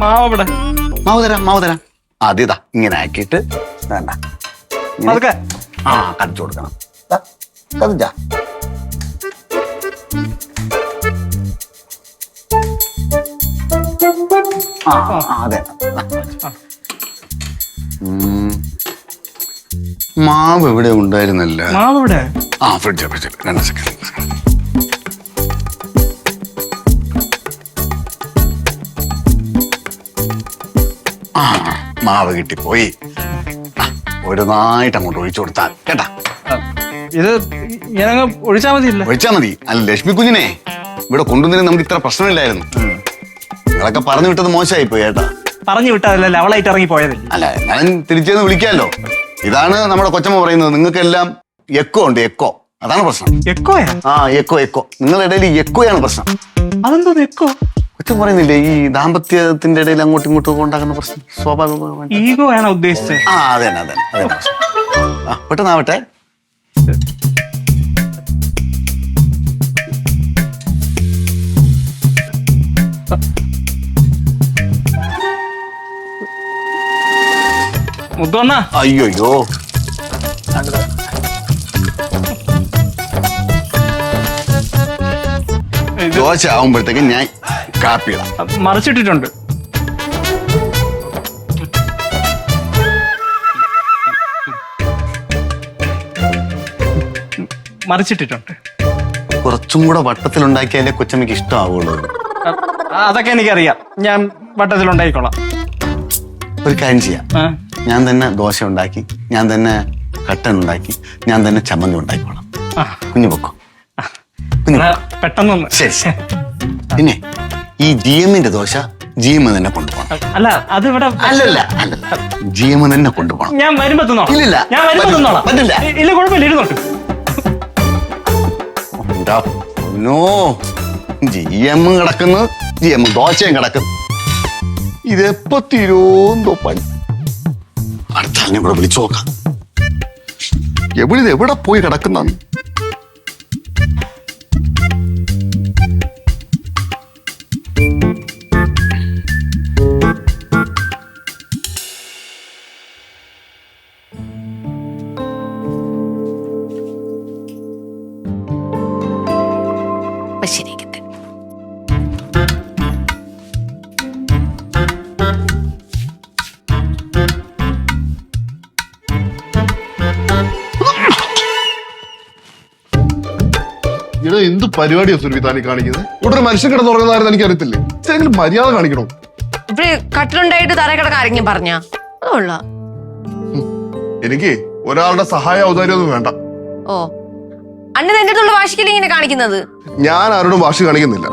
മാവ് തരാം അതിതാ ഇങ്ങനെ ആക്കിയിട്ട് വേണ്ട കടിച്ചു കൊടുക്കണം. കത്തിച്ചാ അതെ. മാവ് ഇവിടെ ഉണ്ടായിരുന്നല്ല. Fridge 2 second. മാവ് കിട്ടിപ്പോയി. ഒരു നായിട്ട് അങ്ങോട്ട് ഒഴിച്ചു കൊടുത്താൽ കേട്ടാ. ഇത് ഒഴിച്ചാ മതി. അല്ല ലക്ഷ്മി കുഞ്ഞിനെ ഇവിടെ കൊണ്ടുവന്നതിന് നമുക്ക് ഇത്ര പ്രശ്നമില്ലായിരുന്നു. നിങ്ങളൊക്കെ പറഞ്ഞു വിട്ടത് മോശമായി പോയി കേട്ടാ. പറഞ്ഞു വിട്ടതല്ല, അവളായിട്ട് ഇറങ്ങി പോയതല്ലേ. അല്ല ഞാൻ തിരിച്ചെന്ന് വിളിക്കാമല്ലോ. ഇതാണ് നമ്മുടെ കൊച്ചമ്മ പറയുന്നത്. നിങ്ങൾക്കെല്ലാം എക്കോ ഉണ്ട്, എക്കോ. അതാണ് പ്രശ്നം. എക്കോയാ? എക്കോ. നിങ്ങളുടെ ഇടയിൽ എക്കോയാണ് പ്രശ്നം. അതെന്തോ എക്കോ? കൊച്ചം പറയുന്നില്ലേ ഈ ദാമ്പത്യത്തിന്റെ ഇടയിൽ അങ്ങോട്ടും ഇങ്ങോട്ടും ഉണ്ടാകുന്ന പ്രശ്നം സ്വാഭാവികമാണ്. ഈഗോ ആണോ ഉദ്ദേശിച്ചത്? അതെ പെട്ടെന്നാവട്ടെ. മുത്തോണ്ണ. അയ്യോ ദോശ ആവുമ്പോഴത്തേക്കും ഞാൻ കാപ്പി മറിച്ചിട്ടിട്ടുണ്ട്. കുറച്ചും കൂടെ വട്ടത്തിലുണ്ടാക്കിയാലേ കൊച്ചമ്മയ്ക്ക് ഇഷ്ടമാവുള്ളൂ. അതൊക്കെ എനിക്കറിയാം, ഞാൻ വട്ടത്തിലുണ്ടായിക്കോളാം. ഒരു കാര്യം ചെയ്യാം. ഞാൻ തന്നെ ദോശ ഉണ്ടാക്കി, ഞാൻ തന്നെ കട്ടൻ ഉണ്ടാക്കി, ഞാൻ തന്നെ ചമ്മന്തി ഉണ്ടാക്കിക്കോളാം. കുഞ്ഞു പൊക്കോ. പെട്ടെന്ന്. ശരി. പിന്നെ ഈ GMന്റെ ദോശ GM തന്നെ കൊണ്ടുപോകണം. അല്ല അത് ഇവിടെ അല്ലല്ല GM തന്നെ കൊണ്ടുപോകണം. ഞാൻ വരുമ്പോ തിന്നോളാം. പറ്റില്ല. ഇല്ല കുഴപ്പമില്ല, ഇരുന്നോട്ട്. GM കിടക്കുന്നു, GM ദോശയും കിടക്കുന്നു. ഇതെപ്പോ തീരോന്തോ പണി. അടുത്ത ആളിനെ കൂടെ വിളിച്ചു നോക്കാം. എവിടെ പോയി കിടക്കുന്ന. ശരിയാക്കട്ടെ. എന്ത് പരിപാടിയാ സുരഭി താനീ കാണിക്കുന്നത്? ഇവിടെ ഒരു മനുഷ്യൻ കിടന്ന് ഉറങ്ങുന്നതായിരുന്നു എനിക്ക് അറിയത്തില്ലേ. എന്തെങ്കിലും മര്യാദ കാണിക്കണോ? ഇവിടെ കട്ടിലുണ്ടായിട്ട് തറ കിടക്കാൻ ആരെങ്കിലും പറഞ്ഞ അതുള്ള എനിക്ക് ഒരാളുടെ സഹായ ഔദാര്യമൊന്നും വേണ്ട. ഓ അണ്ണൻ എന്റെ അടുത്തുള്ള വാശിക്കല്ലേ ഇങ്ങനെ കാണിക്കുന്നത്? ഞാൻ ആരോടും വാശി കാണിക്കുന്നില്ല.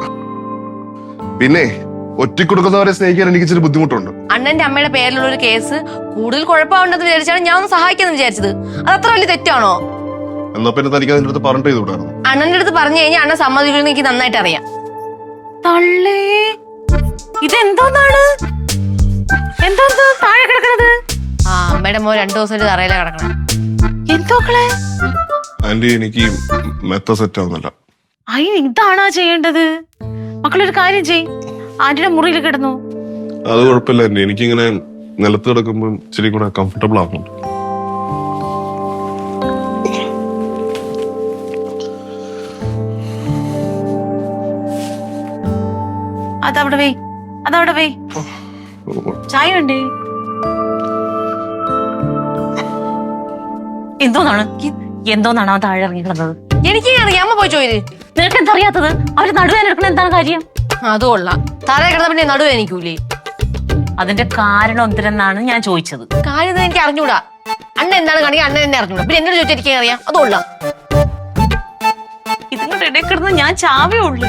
പിന്നെ ഒറ്റക്കൊടുക്കുന്നവരെ സ്നേഹിക്കാൻ എനിക്ക് ഇച്ചിരി ബുദ്ധിമുട്ടുണ്ട്. അണ്ണന്റെ അമ്മയുടെ പേരിലുള്ള ഒരു കേസ് കൂടുതൽ കുഴപ്പമുണ്ടെന്ന് വിചാരിച്ചാണ് ഞാൻ ഒന്ന് സഹായിക്കാന്ന് വിചാരിച്ചത്. അത് അത്ര വലിയ തെറ്റാണോ? എന്നാ പിന്നെ തനിക്ക് അതിന്റെ അടുത്ത് പറഞ്ഞിട്ട് ചെയ്തുകൂടായിരുന്നു? അണ്ണന്റെ അടുത്ത് പറഞ്ഞു കഴിഞ്ഞാൽ അണ്ണൻ സമ്മതിക്കുമെന്ന് എനിക്ക് നന്നായിട്ട് അറിയാം. ഇതെന്തോന്നാണ് താഴെ കിടക്കണത്? അമ്മയുടെ മോൻ 2 ദിവസമായിട്ട് തറയിലാ കിടക്കണം. എന്തോക്കളെ ആന്റി എനിക്ക് മെത്ത സെറ്റ് ആവുന്നില്ല. ഇതാണാ ചെയ്യേണ്ടത്? മക്കളൊരു കാര്യം ചെയ്, ആന്റിയുടെ മുറിയിൽ കിടന്നു. അത് കുഴപ്പമില്ല ആന്റി, എനിക്കിങ്ങനെ നിലത്ത് കിടക്കുമ്പോൾ ഇച്ചിരി കൂടെ കംഫർട്ടബിൾ ആകുന്നുണ്ട്. അതവിടെ വേ. ചായ ഉണ്ടേ? എന്തോന്നാണ് ആ താഴെ ഇറങ്ങി കിടന്നത്? എനിക്ക് അറിയാമ പോയി ചോദിച്ചു. നിനക്ക് എന്താ അറിയാത്തത്? അവര് നടുവേന എടുക്കണ എന്താണ് കാര്യം? അതുകൊള്ളാം. തറയെ കിടന്ന പിന്നെ നടുവേനിക്കൂലേ? അതിന്റെ കാരണം എന്തിനാണ് ഞാൻ ചോദിച്ചത്. കാര്യം എനിക്ക് അറിഞ്ഞൂടാ. അണ്ണ എന്താണ് കാണിക്കുക അണ്ണൻ എന്നെ അറിഞ്ഞൂടാ. പിന്നെ എന്നോട് ചോദിച്ചിരിക്കാൻ അറിയാം. അതുകൊള്ളാം. ഇതിങ്ങളുടെ ഇടയിൽ കിടന്ന് ഞാൻ ചാവേ ഉള്ളു.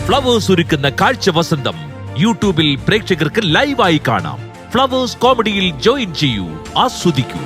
ഫ്ലവേഴ്സ് ഒരുക്കുന്ന കാഴ്ച വസന്തം യൂട്യൂബിൽ പ്രേക്ഷകർക്ക് ലൈവായി കാണാം. ഫ്ലവേഴ്സ് കോമഡിയിൽ ജോയിൻ ചെയ്യൂ, ആസ്വദിക്കൂ.